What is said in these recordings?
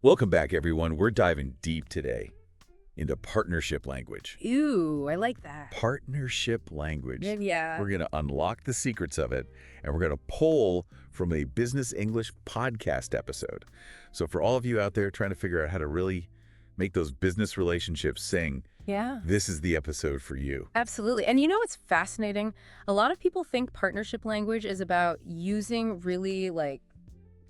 Welcome back, everyone. We're diving deep today into partnership language. Ooh, I like that. Partnership language. Yeah. We're going to unlock the secrets of it, and we're going to pull from a business English podcast episode. So for all of you out there trying to figure out how to really make those business relationships sing, Yeah. this is the episode for you. Absolutely. And you know what's fascinating? A lot of people think partnership language is about using really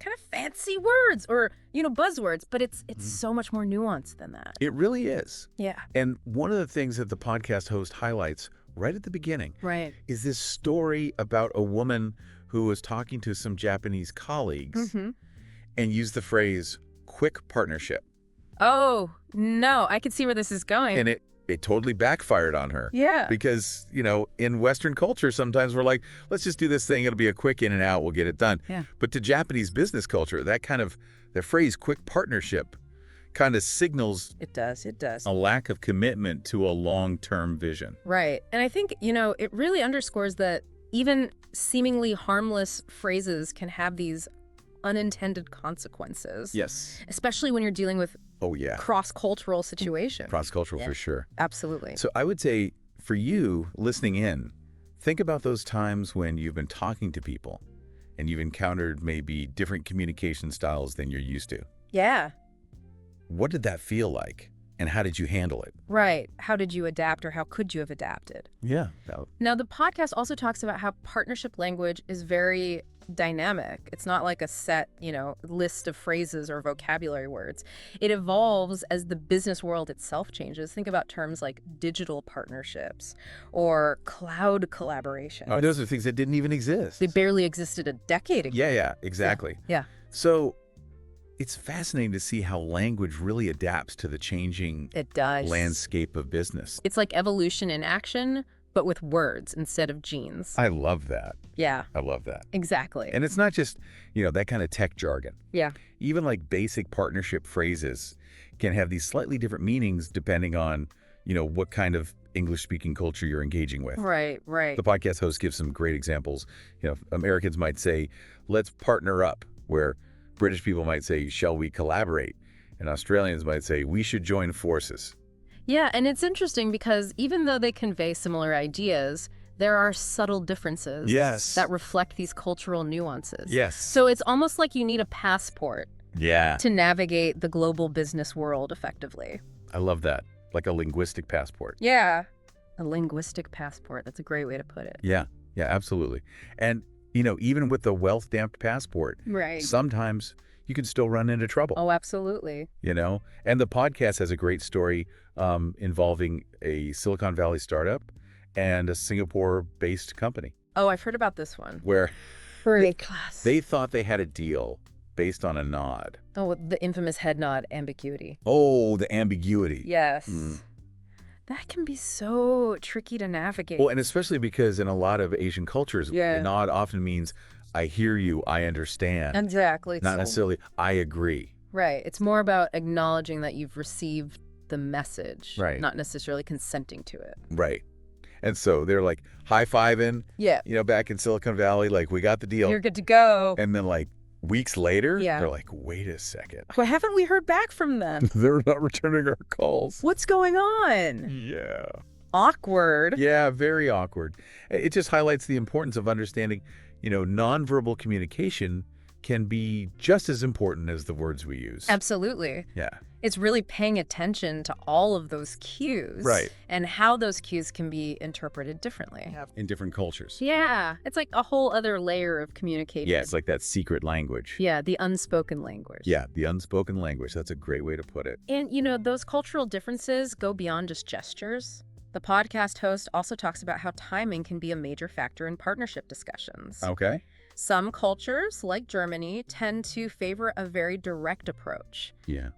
kind of fancy words or, buzzwords, but it's so much more nuanced than that. It really is. Yeah. And one of the things that the podcast host highlights right at the beginning Right. is this story about a woman who was talking to some Japanese colleagues and used the phrase quick partnership. Oh, no, I can see where this is going. And it totally backfired on her. Yeah. Because, in Western culture, sometimes we're like, let's just do this thing. It'll be a quick in and out. We'll get it done. Yeah. But to Japanese business culture, the phrase quick partnership kind of signals It does. a lack of commitment to a long-term vision. Right. And I think, it really underscores that even seemingly harmless phrases can have these unintended consequences. Yes. Especially when you're dealing with Oh, yeah. cross-cultural situations. Cross-cultural for sure. Absolutely. So I would say for you listening in, think about those times when you've been talking to people and you've encountered maybe different communication styles than you're used to. Yeah. What did that feel like? And how did you handle it? Right. How did you adapt, or how could you have adapted? Yeah. Now, the podcast also talks about how partnership language is very dynamic. It's not like a set, list of phrases or vocabulary words. It evolves as the business world itself changes. Think about terms like digital partnerships or cloud collaboration. Oh, those are things that didn't even exist. They barely existed a decade ago. Yeah, exactly. Yeah. So it's fascinating to see how language really adapts to the changing It does. landscape of business. It's like evolution in action, but with words instead of genes. I love that. Yeah, I love that. exactly. And it's not just, that kind of tech jargon. Yeah. Even like basic partnership phrases can have these slightly different meanings depending on, what kind of English-speaking culture you're engaging with. Right. The podcast host gives some great examples. Americans might say, let's partner up, where British people might say, shall we collaborate? And Australians might say, we should join forces. Yeah, and it's interesting because even though they convey similar ideas, there are subtle differences Yes. that reflect these cultural nuances. Yes. So it's almost like you need a passport Yeah. to navigate the global business world effectively. I love that. Like a linguistic passport. Yeah. A linguistic passport. That's a great way to put it. Yeah, absolutely. And, even with the wealth-damped passport, Right. sometimes you can still run into trouble. Oh, absolutely. And the podcast has a great story involving a Silicon Valley startup and a Singapore-based company Oh, I've heard about this one. where Pretty class. they thought they had a deal based on a nod. Oh, the infamous head nod ambiguity. Oh, the ambiguity. Yes. Mm. That can be so tricky to navigate. Well, and especially because in a lot of Asian cultures, Yeah. a nod often means, I hear you, I understand. Exactly. Not So- necessarily, I agree. Right. It's more about acknowledging that you've received the message, Right. not necessarily consenting to it. Right. And so they're like high-fiving, Yeah. back in Silicon Valley, like, we got the deal. You're good to go. And then like weeks later, Yeah. they're like, wait a second. Well, haven't we heard back from them? They're not returning our calls. What's going on? Yeah. Awkward. Yeah, very awkward. It just highlights the importance of understanding, nonverbal communication can be just as important as the words we use. Absolutely. Yeah. It's really paying attention to all of those cues. Right. And how those cues can be interpreted differently. In different cultures. Yeah. It's like a whole other layer of communication. Yeah, it's like that secret language. Yeah, the unspoken language. Yeah, the unspoken language. That's a great way to put it. And, those cultural differences go beyond just gestures. The podcast host also talks about how timing can be a major factor in partnership discussions. Okay. Some cultures, like Germany, tend to favor a very direct approach. Yeah.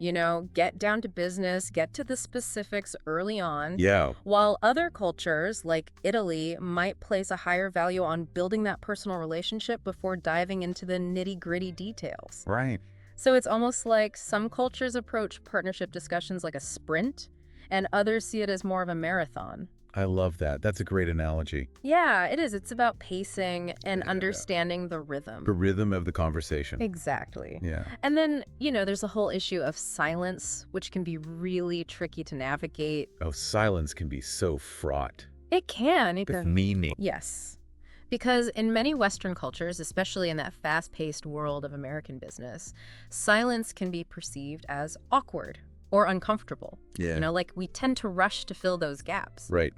Get down to business, get to the specifics early on. Yeah. While other cultures, like Italy, might place a higher value on building that personal relationship before diving into the nitty-gritty details. Right. So it's almost like some cultures approach partnership discussions like a sprint, and others see it as more of a marathon. I love that. That's a great analogy. Yeah, it is. It's about pacing and Yeah. understanding the rhythm. The rhythm of the conversation. Exactly. Yeah. And then, there's a whole issue of silence, which can be really tricky to navigate. Oh, silence can be so fraught It can. with meaning. Yes. Because in many Western cultures, especially in that fast-paced world of American business, silence can be perceived as awkward or uncomfortable. Yeah. Like we tend to rush to fill those gaps. Right.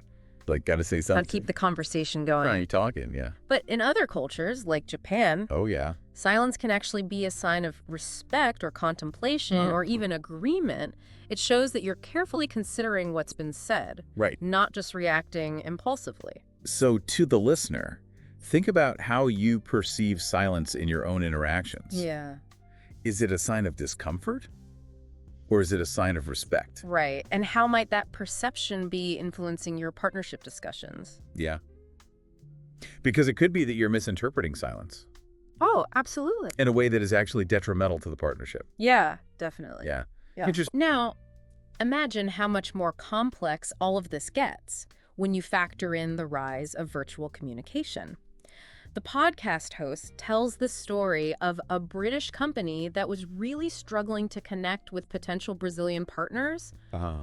Like, got to say something. Got to keep the conversation going. Right, talking, yeah. But in other cultures, like Japan, Oh, yeah. silence can actually be a sign of respect or contemplation or even agreement. It shows that you're carefully considering what's been said, Right. not just reacting impulsively. So, to the listener, think about how you perceive silence in your own interactions. Yeah. Is it a sign of discomfort? Or is it a sign of respect? Right. And how might that perception be influencing your partnership discussions? Yeah. Because it could be that you're misinterpreting silence Oh, absolutely. in a way that is actually detrimental to the partnership. Yeah, definitely. Yeah. Yeah. Interesting. Now, imagine how much more complex all of this gets when you factor in the rise of virtual communication. The podcast host tells the story of a British company that was really struggling to connect with potential Brazilian partners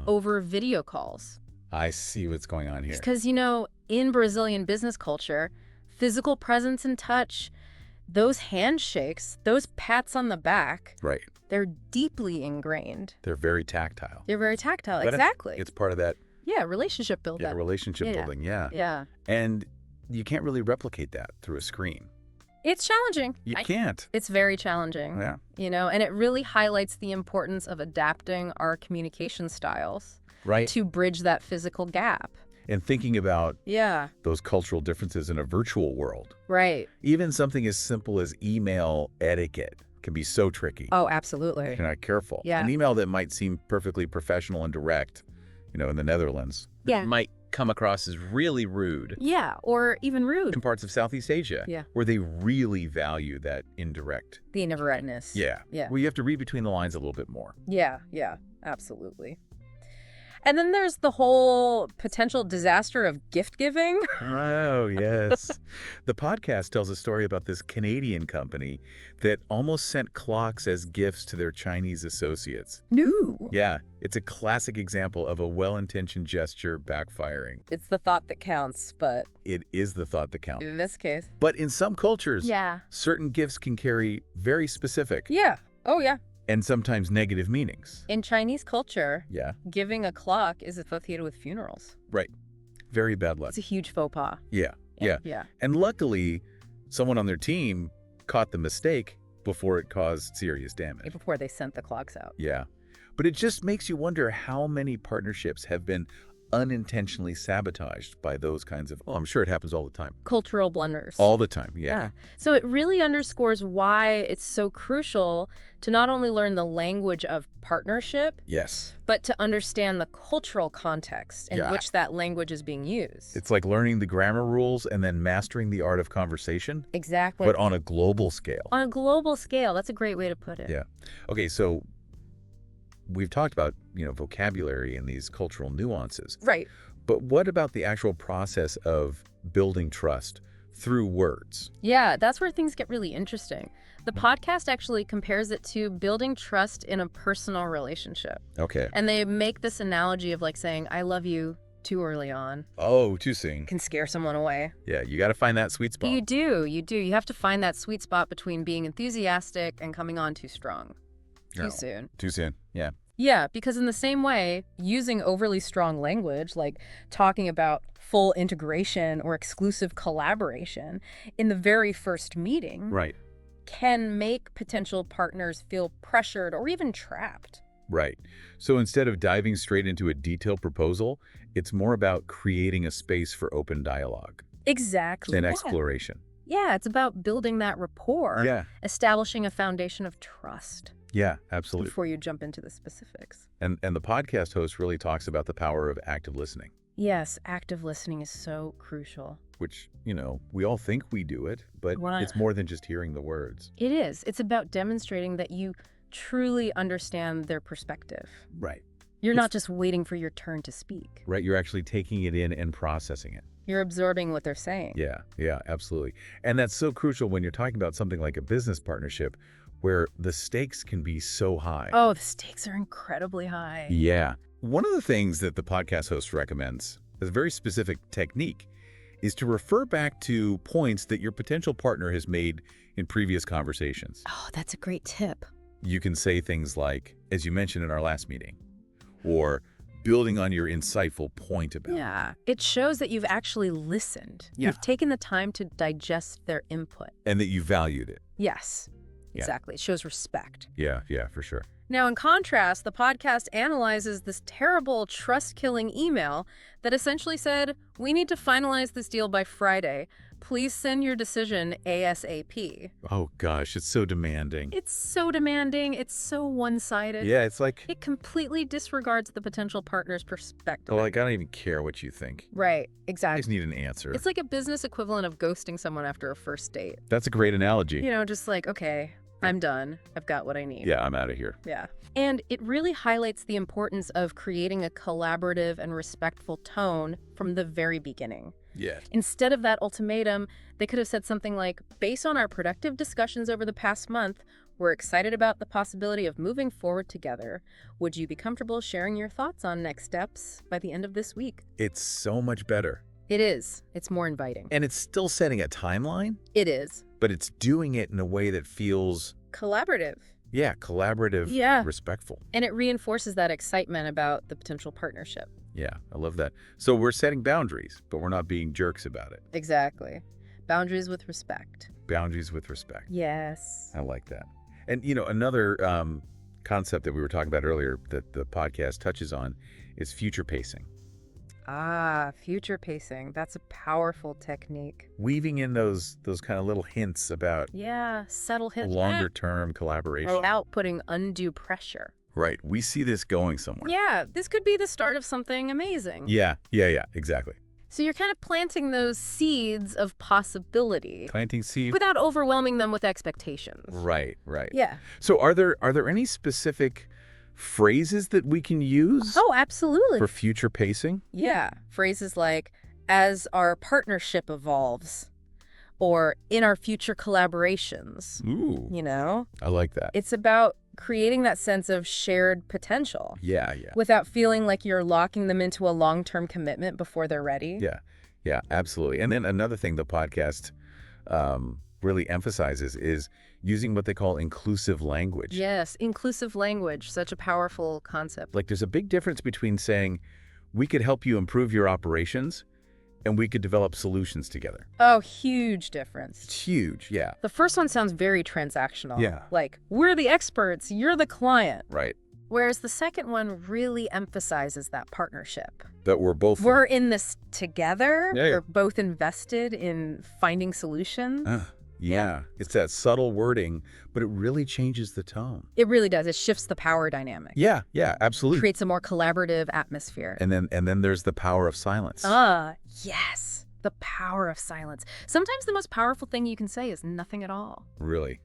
over video calls. I see what's going on here. Because, in Brazilian business culture, physical presence and touch, those handshakes, those pats on the back, Right. they're deeply ingrained. They're very tactile. They're very tactile. But Exactly. It's part of that Relationship buildup. relationship Yeah. building, yeah. Yeah. And you can't really replicate that through a screen. It's challenging. You can't. It's very challenging. Yeah. And it really highlights the importance of adapting our communication styles Right. to bridge that physical gap. And thinking about Yeah. those cultural differences in a virtual world. Right. Even something as simple as email etiquette can be so tricky Oh, if absolutely. you're not careful. Yeah. An email that might seem perfectly professional and direct, in the Netherlands, Yeah. might come across as really rude Yeah. Or even rude. in parts of Southeast Asia, Yeah. where they really value that indirect. The indirectness. Yeah. Yeah. Well, you have to read between the lines a little bit more. Yeah. Yeah. Absolutely. And then there's the whole potential disaster of gift giving. Oh, yes. The podcast tells a story about this Canadian company that almost sent clocks as gifts to their Chinese associates. No. Yeah, it's a classic example of a well-intentioned gesture backfiring. It's the thought that counts, but It is the thought that counts. in this case. But in some cultures, Yeah. certain gifts can carry very specific Yeah. Oh, yeah. and sometimes negative meanings. In Chinese culture, Yeah, giving a clock is associated with funerals. right. Very bad luck. It's a huge faux pas. Yeah, yeah. Yeah. And luckily, someone on their team caught the mistake before it caused serious damage. Before they sent the clocks out. Yeah. But it just makes you wonder how many partnerships have been unintentionally sabotaged by those kinds of, I'm sure it happens all the time. Cultural blunders. All the time, yeah. So it really underscores why it's so crucial to not only learn the language of partnership, Yes. but to understand the cultural context in Yeah. which that language is being used. It's like learning the grammar rules and then mastering the art of conversation, Exactly. but on a global scale. On a global scale. That's a great way to put it. Yeah. Okay, so we've talked about, vocabulary and these cultural nuances. Right. But what about the actual process of building trust through words? Yeah, that's where things get really interesting. The podcast actually compares it to building trust in a personal relationship. Okay. And they make this analogy of like saying, I love you too early on Oh, too soon. can scare someone away. Yeah, you got to find that sweet spot. You do. You have to find that sweet spot between being enthusiastic and coming on too strong. Too No. soon. Too soon. Yeah. Yeah, because in the same way, using overly strong language, like talking about full integration or exclusive collaboration in the very first meeting, Right. can make potential partners feel pressured or even trapped. Right. So instead of diving straight into a detailed proposal, it's more about creating a space for open dialogue Exactly. and exploration. Yeah, it's about building that rapport, Yeah. establishing a foundation of trust Yeah, absolutely. before you jump into the specifics. And the podcast host really talks about the power of active listening, Yes, active listening is so crucial. which, we all think we do it, but Right. it's more than just hearing the words. It is. It's about demonstrating that you truly understand their perspective. Right. You're not just waiting for your turn to speak. Right, you're actually taking it in and processing it. You're absorbing what they're saying. Yeah, absolutely. And that's so crucial when you're talking about something like a business partnership where the stakes can be so high. Oh, the stakes are incredibly high. Yeah. One of the things that the podcast host recommends, as a very specific technique, is to refer back to points that your potential partner has made in previous conversations. Oh, that's a great tip. You can say things like, as you mentioned in our last meeting, or building on your insightful point about. Yeah. It shows that you've actually listened. Yeah. You've taken the time to digest their input. And that you valued it. Yes, Yeah. exactly. It shows respect. Yeah, for sure. Now, in contrast, the podcast analyzes this terrible trust-killing email that essentially said, we need to finalize this deal by Friday. Please send your decision ASAP. Oh gosh, it's so demanding. It's so demanding. It's so one-sided. Yeah, it's like, It completely disregards the potential partner's perspective. I don't even care what you think. Right, I exactly. just need an answer. It's like a business equivalent of ghosting someone after a first date. That's a great analogy. You know, just like, okay, I'm done. I've got what I need. Yeah, I'm out of here. Yeah. And it really highlights the importance of creating a collaborative and respectful tone from the very beginning. Yeah. Instead of that ultimatum, they could have said something like, based on our productive discussions over the past month, we're excited about the possibility of moving forward together. Would you be comfortable sharing your thoughts on next steps by the end of this week? It's so much better. It is. It's more inviting. And it's still setting a timeline, It is. but it's doing it in a way that feels, Collaborative. collaborative, Yeah. respectful. And it reinforces that excitement about the potential partnership. Yeah, I love that. So we're setting boundaries, but we're not being jerks about it. Exactly. Boundaries with respect. Boundaries with respect. Yes. I like that. And, another concept that we were talking about earlier that the podcast touches on is future pacing. Ah, future pacing. That's a powerful technique. Weaving in those kind of little hints about Yeah, subtle hit. longer-term collaboration. Without putting undue pressure. Right. We see this going somewhere. Yeah, this could be the start of something amazing. Yeah, exactly. So you're kind of planting those seeds of possibility Planting seed. without overwhelming them with expectations. Right. Yeah. So are there any specific phrases that we can use Oh, absolutely. for future pacing? Yeah. Phrases like, as our partnership evolves, or in our future collaborations, Ooh, you know? I like that. It's about creating that sense of shared potential Yeah. without feeling like you're locking them into a long-term commitment before they're ready. Yeah, absolutely. And then another thing the podcast really emphasizes is using what they call inclusive language. Yes, inclusive language, such a powerful concept. Like there's a big difference between saying, we could help you improve your operations and we could develop solutions together. Oh, huge difference. It's huge, yeah. The first one sounds very transactional. Yeah. Like, we're the experts, you're the client. Right. Whereas the second one really emphasizes that partnership. That we're both... We're in this together. Yeah. We're both invested in finding solutions. Yeah. It's that subtle wording, but it really changes the tone. It really does. It shifts the power dynamic. Yeah, absolutely. Creates a more collaborative atmosphere. And then there's the power of silence. Yes. The power of silence. Sometimes the most powerful thing you can say is nothing at all. Really.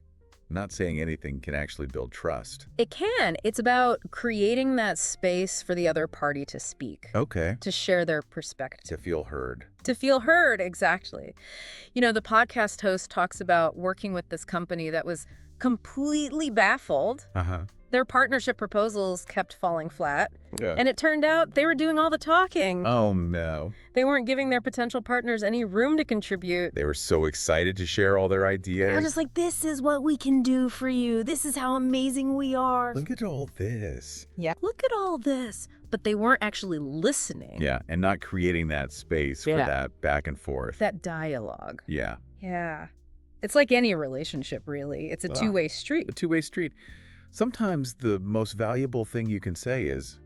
Not saying anything can actually build trust. It can. It's about creating that space for the other party to speak. Okay. To share their perspective. To feel heard. To feel heard, exactly. You know, the podcast host talks about working with this company that was completely baffled. Their partnership proposals kept falling flat. Yeah. And it turned out they were doing all the talking. Oh, no. They weren't giving their potential partners any room to contribute. They were so excited to share all their ideas. They're just like, this is what we can do for you. This is how amazing we are. Look at all this. Yeah. Look at all this. But they weren't actually listening. Yeah, and not creating that space for that back and forth. That dialogue. Yeah. Yeah. It's like any relationship, really. It's a two-way street. A two-way street. Sometimes the most valuable thing you can say is,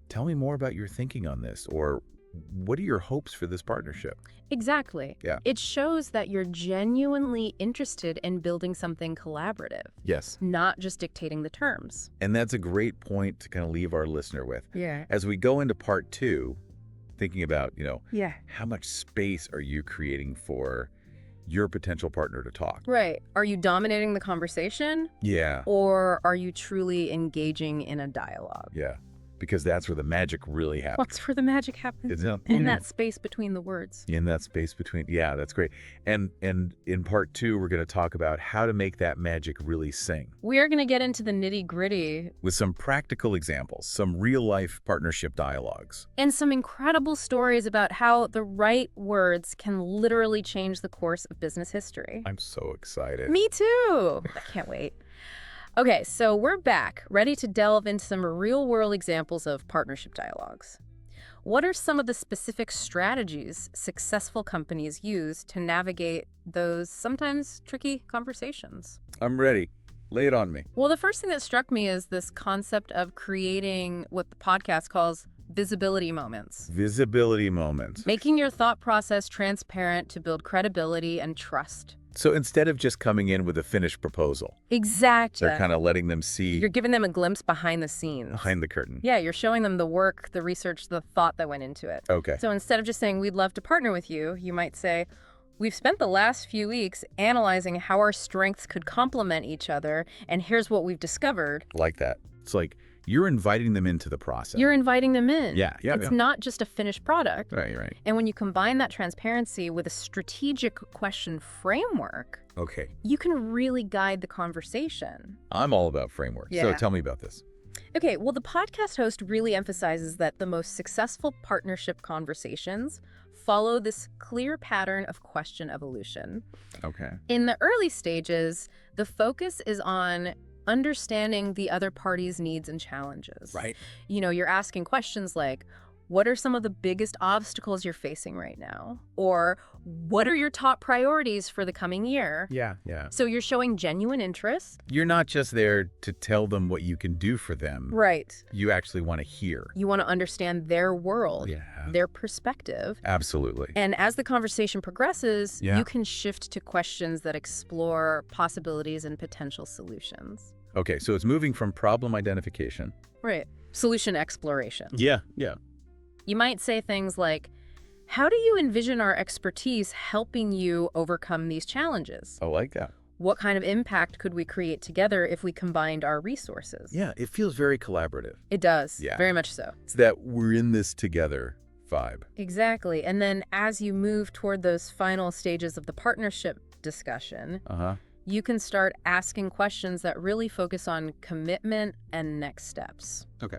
tell me more about your thinking on this, or what are your hopes for this partnership? Exactly. Yeah. It shows that you're genuinely interested in building something collaborative. Yes. Not just dictating the terms. And that's a great point to kind of leave our listener with. Yeah. As we go into part 2, thinking about, Yeah. how much space are you creating for your potential partner to talk? Right. Are you dominating the conversation? Yeah. Or are you truly engaging in a dialogue? Yeah. because that's where the magic really happens. That's where the magic happens. Isn't it? In that space between the words. In that space between, yeah, that's great. And in part 2, we're going to talk about how to make that magic really sing We are going to get into the nitty-gritty with some practical examples, some real-life partnership dialogues. and some incredible stories about how the right words can literally change the course of business history. I'm so excited. Me too. I can't wait. Okay, so we're back, ready to delve into some real-world examples of partnership dialogues. What are some of the specific strategies successful companies use to navigate those sometimes tricky conversations? I'm ready. Lay it on me. Well, the first thing that struck me is this concept of creating what the podcast calls visibility moments. Visibility moments. Making your thought process transparent to build credibility and trust. So instead of just coming in with a finished proposal, Exactly. they're kind of letting them see You're giving them a glimpse behind the scenes. behind the curtain. Yeah, you're showing them the work, the research, the thought that went into it. Okay. So instead of just saying, we'd love to partner with you, you might say, we've spent the last few weeks analyzing how our strengths could complement each other, and here's what we've discovered. Like that. It's like you're inviting them into the process. You're inviting them in. Yeah. It's not just a finished product. Right. And when you combine that transparency with a strategic question framework, Okay. you can really guide the conversation. I'm all about framework. So Yeah. tell me about this. Okay, well, the podcast host really emphasizes that the most successful partnership conversations follow this clear pattern of question evolution. Okay. In the early stages, the focus is on understanding the other party's needs and challenges. Right. You know, you're asking questions like, what are some of the biggest obstacles you're facing right now? Or what are your top priorities for the coming year? Yeah. So you're showing genuine interest. You're not just there to tell them what you can do for them. Right. You actually want to hear. You want to understand their world, Yeah. their perspective. Absolutely. And as the conversation progresses, Yeah. you can shift to questions that explore possibilities and potential solutions. Okay, so it's moving from problem identification. Right. Solution exploration. Yeah. You might say things like, how do you envision our expertise helping you overcome these challenges? I like that. What kind of impact could we create together if we combined our resources? Yeah, it feels very collaborative. It does. Yeah. Very much so. It's that we're in this together vibe. Exactly. And then as you move toward those final stages of the partnership discussion, Uh-huh. you can start asking questions that really focus on commitment and next steps. Okay.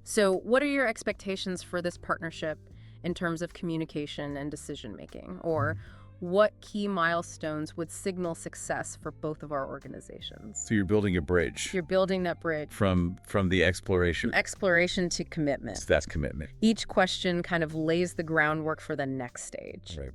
So what are your expectations for this partnership in terms of communication and decision making? Or what key milestones would signal success for both of our organizations? So you're building a bridge You're building that bridge from the exploration. from exploration to commitment. So that's commitment. Each question kind of lays the groundwork for the next stage. Right.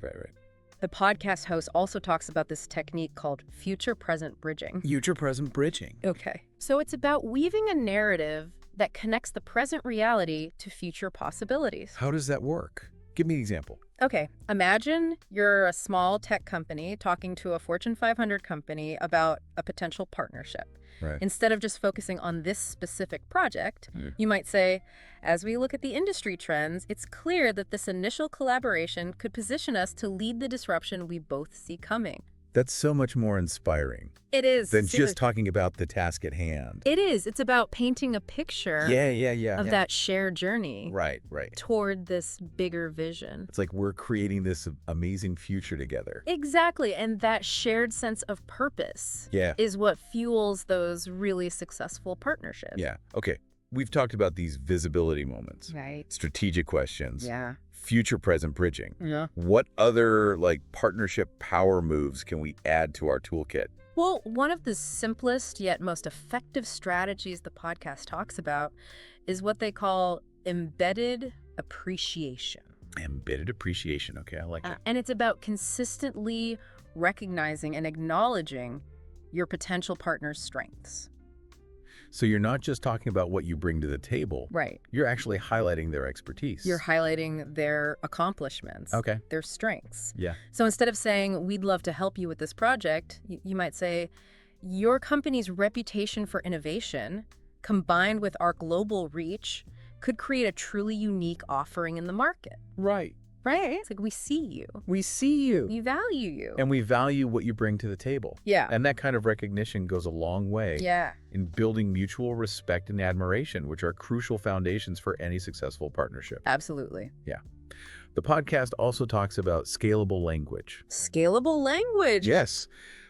The podcast host also talks about this technique called future-present bridging. Future-present bridging. Okay. So it's about weaving a narrative that connects the present reality to future possibilities. How does that work? Give me an example. Okay. Imagine you're a small tech company talking to a Fortune 500 company about a potential partnership. Right. Instead of just focusing on this specific project, Yeah. you might say, as we look at the industry trends, it's clear that this initial collaboration could position us to lead the disruption we both see coming. That's so much more inspiring It is. than just talking about the task at hand. It is. It's about painting a picture Yeah. of that shared journey Right. toward this bigger vision. It's like we're creating this amazing future together. Exactly. And that shared sense of purpose Yeah. is what fuels those really successful partnerships. Yeah. Okay. We've talked about these visibility moments, Right. strategic questions, Yeah. future present bridging. Yeah. What other partnership power moves can we add to our toolkit? Well, one of the simplest yet most effective strategies the podcast talks about is what they call embedded appreciation. Embedded appreciation. Okay, I like it. And it's about consistently recognizing and acknowledging your potential partner's strengths. So you're not just talking about what you bring to the table. Right. You're actually highlighting their expertise. You're highlighting their accomplishments, Okay. their strengths. Yeah. So instead of saying, we'd love to help you with this project, you might say, your company's reputation for innovation, combined with our global reach, could create a truly unique offering in the market. Right. Right? It's like, we see you. We see you. We value you. And we value what you bring to the table. Yeah. And that kind of recognition goes a long way Yeah. in building mutual respect and admiration, which are crucial foundations for any successful partnership. Absolutely. The podcast also talks about scalable language. Scalable language. Yes,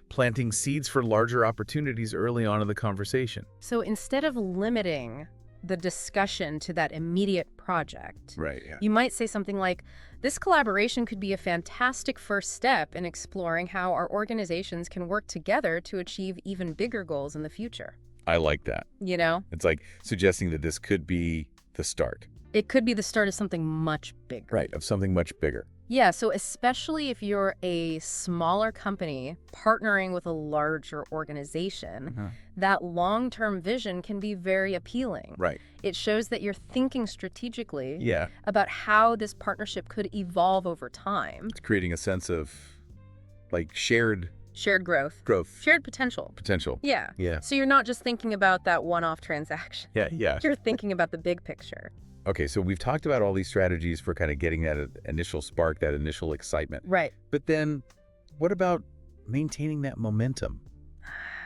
planting seeds for larger opportunities early on in the conversation. So instead of limiting the discussion to that immediate project, Right, yeah. you might say something like, this collaboration could be a fantastic first step in exploring how our organizations can work together to achieve even bigger goals in the future. I like that. You know, It's like suggesting that this could be the start. it could be the start of something much bigger. Right, of something much bigger. Yeah, so especially if you're a smaller company partnering with a larger organization, that long-term vision can be very appealing. Right. It shows that you're thinking strategically Yeah, about how this partnership could evolve over time. it's creating a sense of like shared Shared growth. growth Shared potential. potential. Yeah. Yeah. So you're not just thinking about that one-off transaction. Yeah. You're thinking about the big picture. Okay, so we've talked about all these strategies for kind of getting that initial spark, that initial excitement. Right. But then what about maintaining that momentum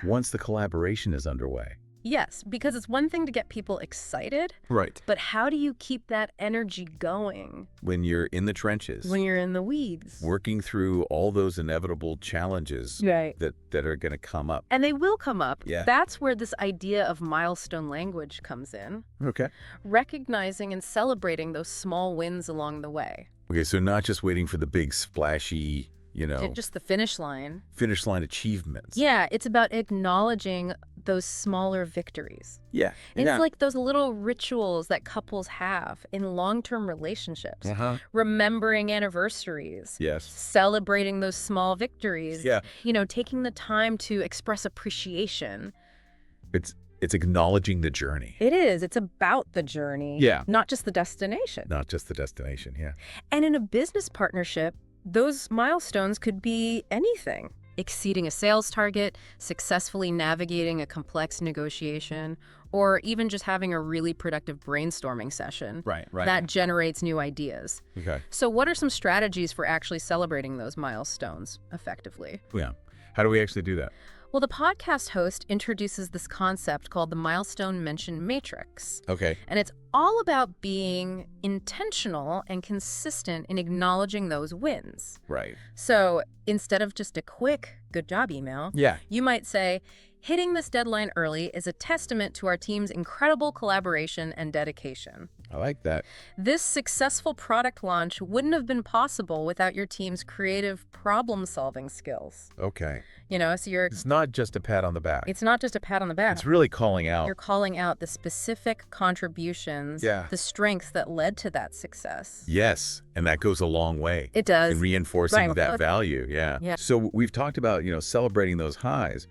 once the collaboration is underway? Yes, because it's one thing to get people excited, Right. but how do you keep that energy going When you're in the trenches, when you're in the weeds? working through all those inevitable challenges Right. that are going to come up. And they will come up. Yeah. That's where this idea of milestone language comes in. Okay. Recognizing and celebrating those small wins along the way. Okay, so not just waiting for the big splashy, Just the finish line. finish line achievements. Yeah, it's about acknowledging those smaller victories. Yeah. It's like those little rituals that couples have in long-term relationships. Remembering anniversaries. Yes. Celebrating those small victories. Yeah. Taking the time to express appreciation. It's acknowledging the journey, It is. It's about the journey. Yeah. Not just the destination. not just the destination. Yeah. And in a business partnership, those milestones could be anything. Exceeding a sales target, successfully navigating a complex negotiation, or even just having a really productive brainstorming session Right. that generates new ideas. Okay. So what are some strategies for actually celebrating those milestones effectively? Yeah. How do we actually do that? Well, the podcast host introduces this concept called the Milestone Mention Matrix. Okay. And it's all about being intentional and consistent in acknowledging those wins. Right. So instead of just a quick good job email, Yeah. you might say, hitting this deadline early is a testament to our team's incredible collaboration and dedication. I like that. This successful product launch wouldn't have been possible without your team's creative problem-solving skills. Okay. So It's not just a pat on the back. it's not just a pat on the back. It's really calling out. You're calling out the specific contributions, Yeah. the strengths that led to that success. Yes. And that goes a long way It does. in reinforcing Right. that value. Yeah. Yeah. So we've talked about, celebrating those highs,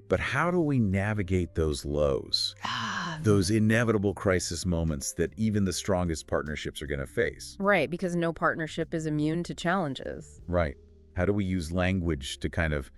but how do we navigate those lows? Those inevitable crisis moments that even the strongest partnerships are going to face. Right, because no partnership is immune to challenges. Right. How do we use language to kind of,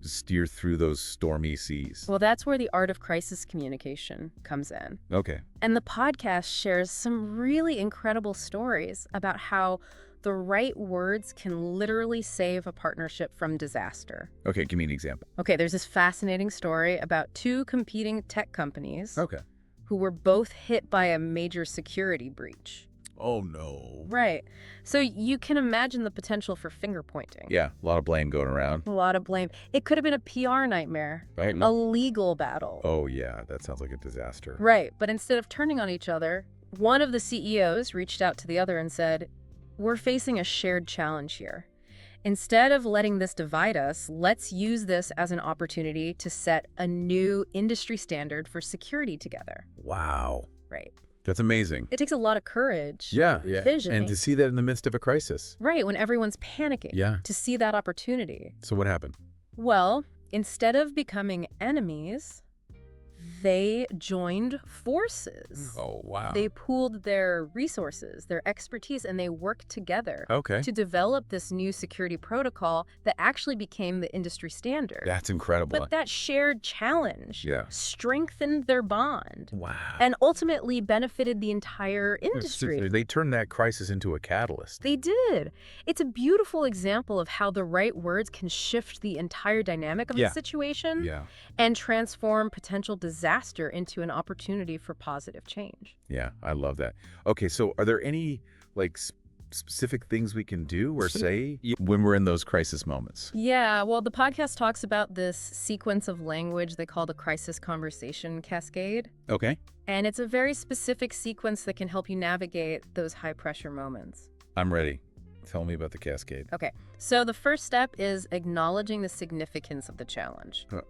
steer through those stormy seas? Well, that's where the art of crisis communication comes in. Okay. And the podcast shares some really incredible stories about how the right words can literally save a partnership from disaster. Okay, give me an example. Okay, there's this fascinating story about two competing tech companies Okay. who were both hit by a major security breach. Oh, no. Right. So you can imagine the potential for finger pointing. Yeah, a lot of blame going around. A lot of blame. It could have been a PR nightmare, Right? a legal battle. Oh, yeah, that sounds like a disaster. Right. But instead of turning on each other, one of the CEOs reached out to the other and said, we're facing a shared challenge here. Instead of letting this divide us, let's use this as an opportunity to set a new industry standard for security together. Wow. Right. That's amazing. It takes a lot of courage. Yeah. Vision. And to see that in the midst of a crisis. Right, when everyone's panicking. Yeah. To see that opportunity. So what happened? Well, instead of becoming enemies, They joined forces. Oh, wow. They pooled their resources, their expertise, and they worked together Okay. to develop this new security protocol that actually became the industry standard. That's incredible. But that shared challenge Yeah. strengthened their bond Wow. and ultimately benefited the entire So industry. they turned that crisis into a catalyst. They did. It's a beautiful example of how the right words can shift the entire dynamic of Yeah. a situation Yeah. and transform potential disaster into an opportunity for positive change. Yeah, I love that. Okay, so are there any like specific things we can do or say when we're in those crisis moments? Yeah, well, the podcast talks about this sequence of language they call the crisis conversation cascade. Okay. And it's a very specific sequence that can help you navigate those high-pressure moments. I'm ready. Tell me about the cascade. Okay, so the first step is acknowledging the significance of the challenge. Huh.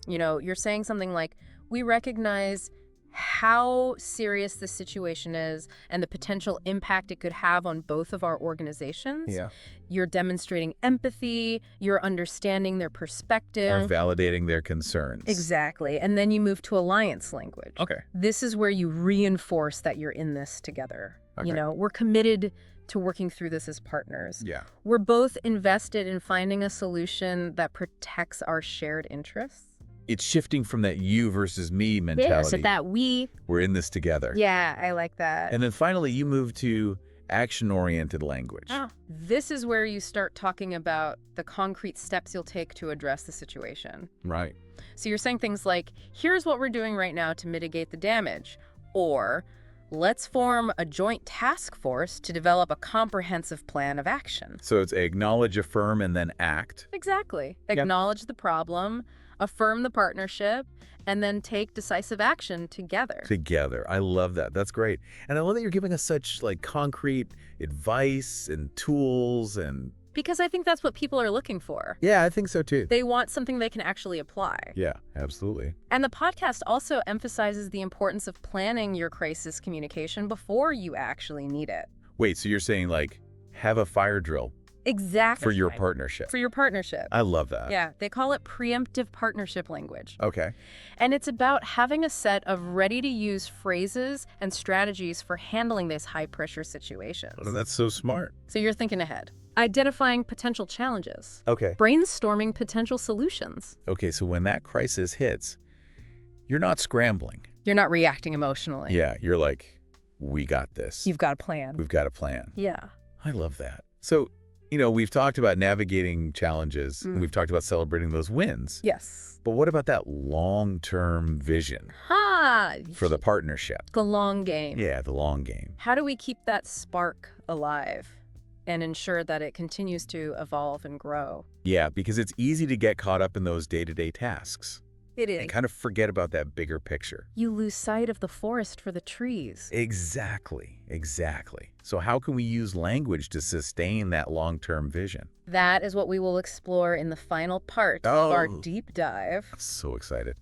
You know, you're saying something like, we recognize how serious this situation is and the potential impact it could have on both of our organizations. Yeah. You're demonstrating empathy, you're understanding their perspective. Or validating their concerns. Exactly. And then you move to alliance language. Okay. This is where you reinforce that you're in this together. Okay. You know, we're committed to working through this as partners. Yeah. We're both invested in finding a solution that protects our shared interests. It's shifting from that you versus me mentality. Yeah, so that we... We're in this together. Yeah, I like that. And then finally, you move to action-oriented language. This is where you start talking about the concrete steps you'll take to address the situation. Right. So you're saying things like, here's what we're doing right now to mitigate the damage. Or, let's form a joint task force to develop a comprehensive plan of action. So it's acknowledge, affirm, and then act. Exactly. Yep. Acknowledge the problem, affirm the partnership, and then take decisive action together. Together. I love that. That's great. And I love that you're giving us such like concrete advice and tools and... Because I think that's what people are looking for. Yeah, I think so too. They want something they can actually apply. Yeah, absolutely. And the podcast also emphasizes the importance of planning your crisis communication before you actually need it. Wait, so you're saying like have a fire drill Exactly. for your partnership. For your partnership. I love that. Yeah, they call it preemptive partnership language. Okay. And it's about having a set of ready-to-use phrases and strategies for handling these high-pressure situations. Oh, that's so smart. So you're thinking ahead. Identifying potential challenges. Okay. Brainstorming potential solutions. Okay, so when that crisis hits, you're not scrambling. You're not reacting emotionally. Yeah, you're like, we got this. You've got a plan. We've got a plan. Yeah. I love that. So, you know, we've talked about navigating challenges. And we've talked about celebrating those wins. Yes. But what about that long-term vision for the partnership? The long game. Yeah, the long game. How do we keep that spark alive and ensure that it continues to evolve and grow? Yeah, because it's easy to get caught up in those day-to-day tasks It is. and kind of forget about that bigger picture. You lose sight of the forest for the trees. Exactly. So how can we use language to sustain that long-term vision? That is what we will explore in the final part of our deep dive. So excited.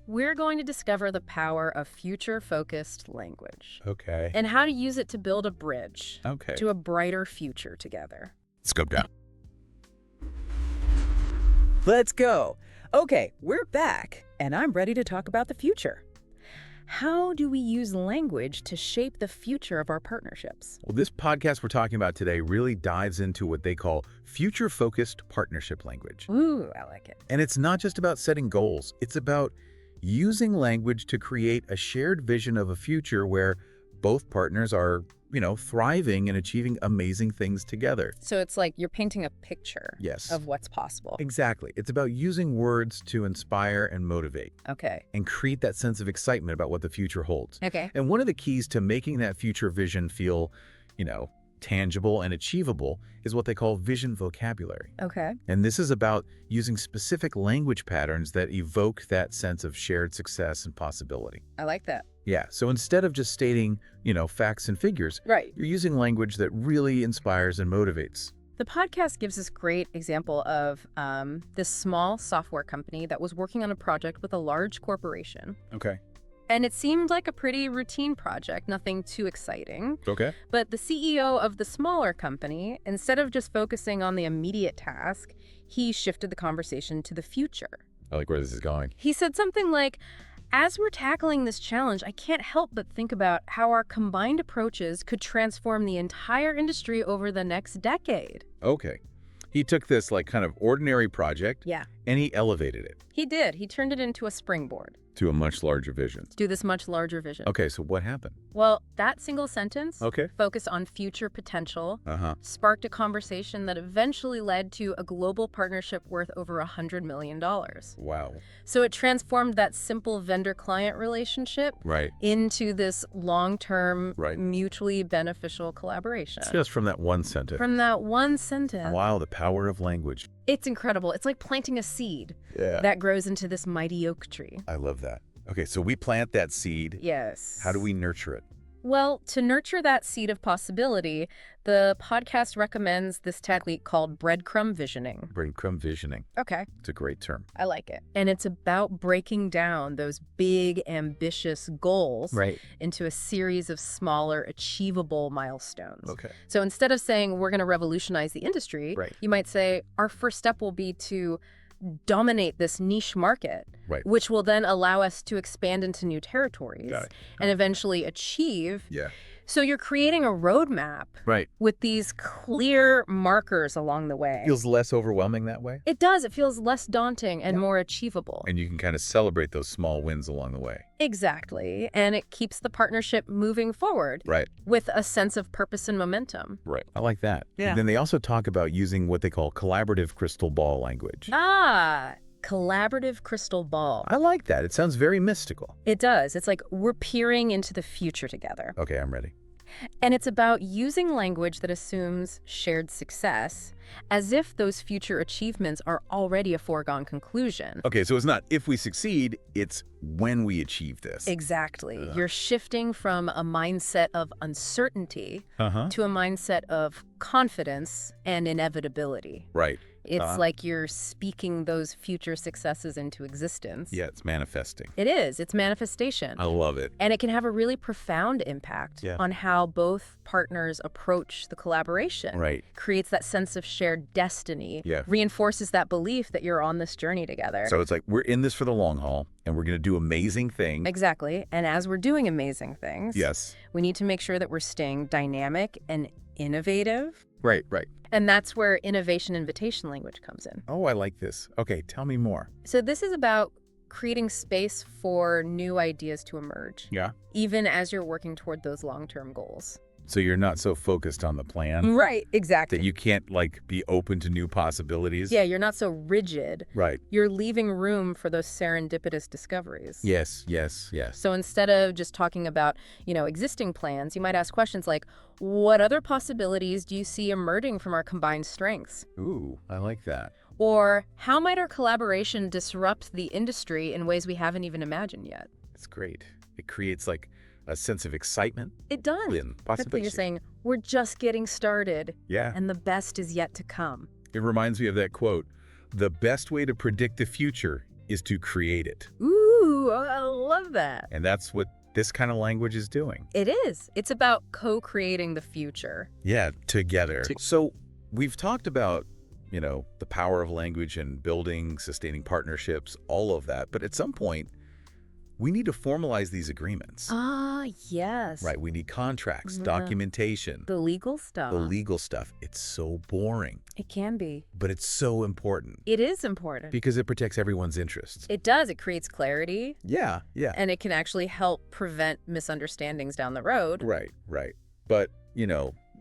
We're going to discover the power of future-focused language Okay. and how to use it to build a bridge Okay. to a brighter future together. Let's go down. Let's go. Okay, we're back, and I'm ready to talk about the future. How do we use language to shape the future of our partnerships? Well, this podcast we're talking about today really dives into what they call future-focused partnership language. Ooh, I like it. And it's not just about setting goals. It's about using language to create a shared vision of a future where both partners are, thriving and achieving amazing things together. So it's like you're painting a picture Yes. of what's possible. Exactly. It's about using words to inspire and motivate Okay. and create that sense of excitement about what the future holds. Okay. And one of the keys to making that future vision feel, tangible and achievable is what they call vision vocabulary. Okay. And this is about using specific language patterns that evoke that sense of shared success and possibility. I like that. Yeah, so instead of just stating, facts and figures, Right. you're using language that really inspires and motivates. The podcast gives us great example of this small software company that was working on a project with a large corporation. Okay. And it seemed like a pretty routine project, nothing too exciting. Okay. But the CEO of the smaller company, instead of just focusing on the immediate task, he shifted the conversation to the future. I like where this is going. He said something like, As we're tackling this challenge, I can't help but think about how our combined approaches could transform the entire industry over the next decade. Okay. He took this like kind of ordinary project Yeah. and he elevated it He did. He turned it into a springboard to a much larger vision. to do this much larger vision. Okay, so what happened? Well, that single sentence, Okay. focused on future potential, Uh-huh. sparked a conversation that eventually led to a global partnership worth over $100 million. Wow. So it transformed that simple vendor-client relationship Right. into this long-term, Right. mutually beneficial collaboration. Just from that one sentence. From that one sentence, Wow, the power of language. it's incredible. It's like planting a seed Yeah. that grows into this mighty oak tree. I love that. Okay, so we plant that seed. Yes. How do we nurture it? Well, to nurture that seed of possibility, the podcast recommends this technique called breadcrumb visioning. Breadcrumb visioning. Okay, It's a great term. I like it. And it's about breaking down those big, ambitious goals Right. into a series of smaller, achievable milestones. Okay. So instead of saying we're going to revolutionize the industry, Right. you might say our first step will be to dominate this niche market, Right. which will then allow us to expand into new territories Got it. and eventually achieve. Yeah. So you're creating a roadmap Right. with these clear markers along the way. Feels less overwhelming that way. It does. It feels less daunting and more achievable. And you can kind of celebrate those small wins along the way. Exactly. And it keeps the partnership moving forward Right. with a sense of purpose and momentum. Right. I like that. Yeah. And then they also talk about using what they call collaborative crystal ball language. Ah, collaborative crystal ball. I like that. It sounds very mystical. It does. It's like we're peering into the future together. Okay, I'm ready. And it's about using language that assumes shared success as if those future achievements are already a foregone conclusion. Okay, so it's not if we succeed, it's when we achieve this. Exactly. You're shifting from a mindset of uncertainty Uh-huh. to a mindset of confidence and inevitability. Right. It's like you're speaking those future successes into existence. Yeah, it's manifesting. It is. It's manifestation. I love it. And it can have a really profound impact Yeah. on how both partners approach the collaboration. Right. Creates that sense of shared destiny. Yeah. Reinforces that belief that you're on this journey together. So it's like we're in this for the long haul and we're going to do amazing things. Exactly. And as we're doing amazing things, Yes. we need to make sure that we're staying dynamic and innovative. Right, right. And that's where innovation invitation language comes in. Oh, I like this. Okay, tell me more. So this is about creating space for new ideas to emerge, Yeah. even as you're working toward those long-term goals. So you're not so focused on the plan Right, exactly. that you can't like be open to new possibilities. Yeah, you're not so rigid. Right. You're leaving room for those serendipitous discoveries. Yes, yes, yes. So instead of just talking about, existing plans, you might ask questions like, what other possibilities do you see emerging from our combined strengths? Ooh, I like that. Or how might our collaboration disrupt the industry in ways we haven't even imagined yet? It's great. It creates like a sense of excitement It does. and Exactly. possibility. You're saying, we're just getting started Yeah. and the best is yet to come. It reminds me of that quote, the best way to predict the future is to create it. Ooh, I love that. And that's what this kind of language is doing. It is. It's about co-creating the future. Yeah, together. So we've talked about, the power of language and building, sustaining partnerships, all of that. But at some point, we need to formalize these agreements. Ah, yes. Right, we need contracts, The- documentation, The legal stuff. the legal stuff. It's so boring, It can be. but it's so important It is important. because it protects everyone's interests. It does. It creates clarity, Yeah, yeah. and it can actually help prevent misunderstandings down the road. Right, right. But,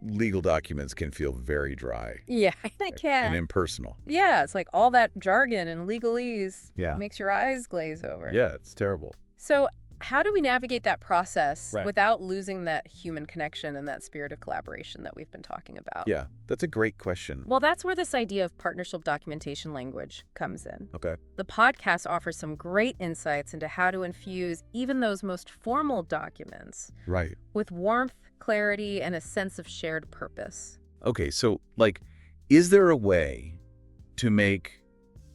legal documents can feel very dry Yeah, it and can. impersonal. Yeah, it's like all that jargon and legalese Yeah. makes your eyes glaze over. Yeah, it's terrible. So how do we navigate that process Right. without losing that human connection and that spirit of collaboration that we've been talking about? Yeah, that's a great question. Well, that's where this idea of partnership documentation language comes in. Okay. The podcast offers some great insights into how to infuse even those most formal documents Right. with warmth, clarity, and a sense of shared purpose. Okay, so, is there a way to make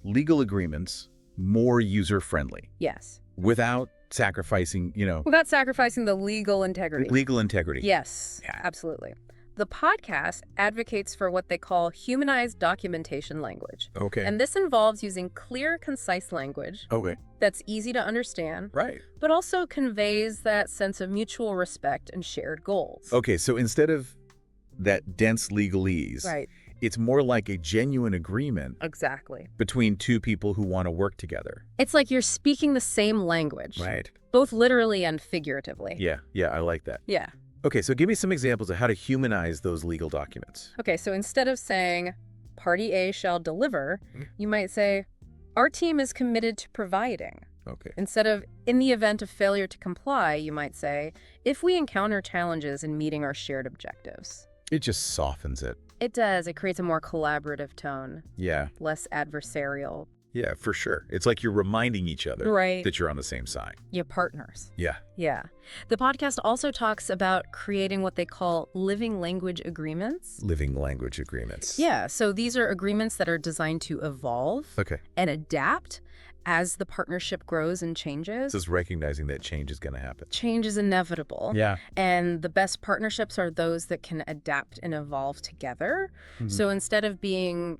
legal agreements more user-friendly Yes. without sacrificing, Without sacrificing the legal integrity. legal integrity? Yes, Yeah. absolutely. The podcast advocates for what they call humanized documentation language. Okay. And this involves using clear, concise language Okay. that's easy to understand, Right. but also conveys that sense of mutual respect and shared goals. Okay, so instead of that dense legalese, Right. it's more like a genuine agreement Exactly. between two people who want to work together. It's like you're speaking the same language, Right. both literally and figuratively. Yeah, I like that. Yeah. Okay, so give me some examples of how to humanize those legal documents. Okay, so instead of saying, party A shall deliver, Mhm. you might say, our team is committed to providing. Okay. Instead of, in the event of failure to comply, you might say, if we encounter challenges in meeting our shared objectives. It just softens it. It does. It creates a more collaborative tone, Yeah. less adversarial. Yeah, for sure. It's like you're reminding each other Right. that you're on the same side. Your partners. Yeah. Yeah. The podcast also talks about creating what they call living language agreements. Living language agreements. Yeah, so these are agreements that are designed to evolve Okay. and adapt as the partnership grows and changes. This is recognizing that change is going to happen. Change is inevitable. Yeah. And the best partnerships are those that can adapt and evolve together. Mhm. So instead of being,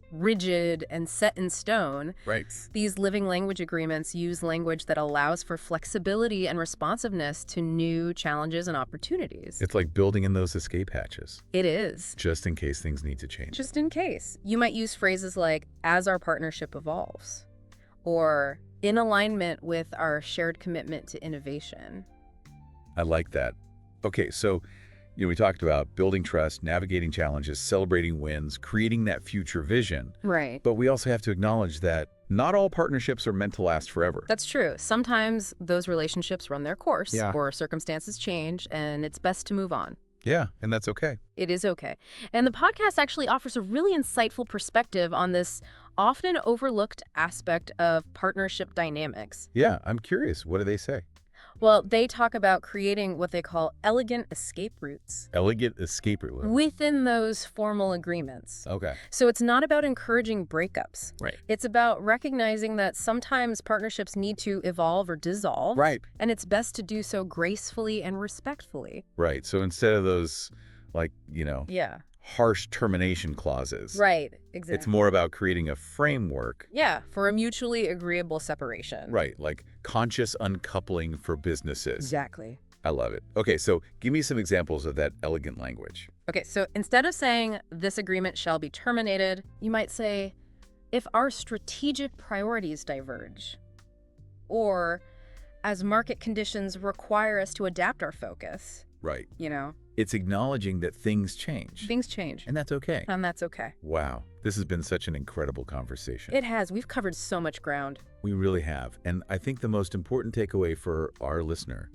rigid and set in stone, Right. these living language agreements use language that allows for flexibility and responsiveness to new challenges and opportunities. It's like building in those escape hatches, It is. just in case things need to change. Just in case. You might use phrases like, as our partnership evolves, or in alignment with our shared commitment to innovation. I like that. Okay, so we talked about building trust, navigating challenges, celebrating wins, creating that future vision. Right. But we also have to acknowledge that not all partnerships are meant to last forever. That's true. Sometimes those relationships run their course, Yeah. or circumstances change, and it's best to move on. Yeah, and that's okay. It is okay. And the podcast actually offers a really insightful perspective on this often overlooked aspect of partnership dynamics. Yeah, I'm curious. What do they say? Well, they talk about creating what they call elegant escape routes Elegant escape route. within those formal agreements. Okay. So it's not about encouraging breakups. Right. It's about recognizing that sometimes partnerships need to evolve or dissolve. Right. And it's best to do so gracefully and respectfully. Right. So instead of those, Yeah. harsh termination clauses, Right. Exactly. it's more about creating a framework. Yeah, for a mutually agreeable separation. Right. Like conscious uncoupling for businesses. Exactly. I love it. Okay, so give me some examples of that elegant language. Okay, so instead of saying this agreement shall be terminated, you might say, if our strategic priorities diverge, or as market conditions require us to adapt our focus, Right. you It's acknowledging that things change. things change. And that's okay. And that's okay. Wow. This has been such an incredible conversation. It has. We've covered so much ground. We really have. And I think the most important takeaway for our listener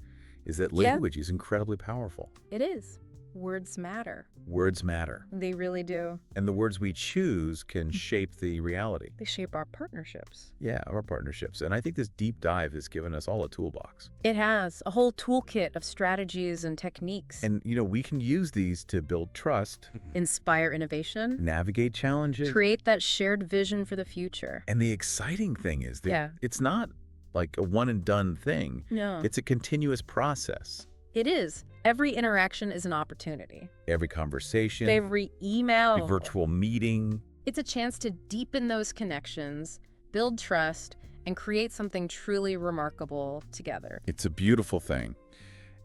is that Yeah. language is incredibly powerful. It is. Words matter. Words matter. They really do. And the words we choose can shape the reality. They shape our partnerships. Yeah, our partnerships. And I think this deep dive has given us all a toolbox. It has a whole toolkit of strategies and techniques. And, we can use these to build trust, Inspire innovation. navigate challenges. Create that shared vision for the future. And the exciting thing is that Yeah. it's not like a one and done thing. No. It's a continuous process. It is. Every interaction is an opportunity. Every conversation, Every email. every virtual meeting. It's a chance to deepen those connections, build trust, and create something truly remarkable together. It's a beautiful thing.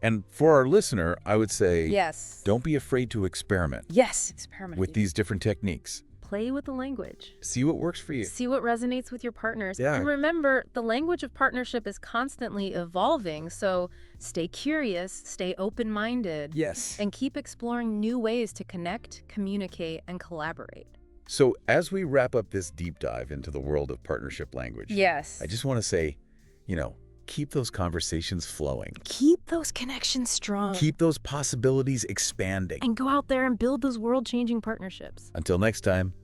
And for our listener, I would say, Yes. don't be afraid to experiment Yes. Experiment with these different techniques. Play with the language. See what works for you. See what resonates with your partners. Yeah. And remember, the language of partnership is constantly evolving, so stay curious, stay open-minded, Yes. and keep exploring new ways to connect, communicate, and collaborate. So as we wrap up this deep dive into the world of partnership language, Yes. I just want to say, keep those conversations flowing. Keep those connections strong. Keep those possibilities expanding. And go out there and build those world-changing partnerships. Until next time,